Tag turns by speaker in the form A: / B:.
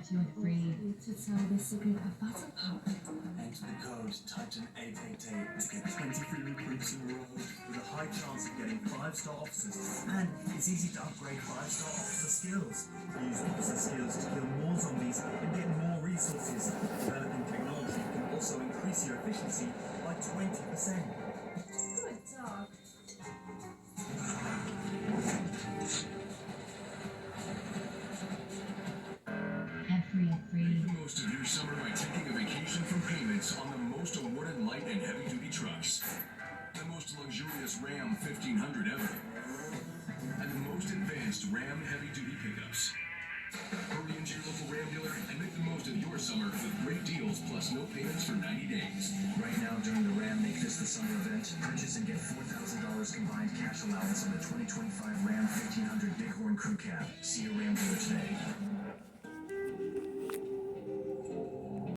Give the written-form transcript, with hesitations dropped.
A: get 2 and free.
B: To tell the secret of battle power.
C: Enter the code, type in 888 to get 20 free recruits in a row with a high chance of getting 5-star officers. And it's easy to upgrade 5-star officer skills. Use officer skills to kill more zombies and get more resources. Developing technology can also increase your efficiency by 20%.
B: Good dog.
A: And free.
D: Make the most of your summer by taking a vacation from Payments on the most awarded light and heavy-duty trucks. The most luxurious Ram 1500 ever. And the most advanced Ram heavy-duty pickups. Hurry into your local Ram dealer and make the most of your summer with great deals plus no payments for 90 days.
C: Right now, during the Ram Make This the Summer event, purchase and get $4,000 combined cash allowance on the 2025 Ram 1500 Bighorn Crew Cab. See your Ram dealer today.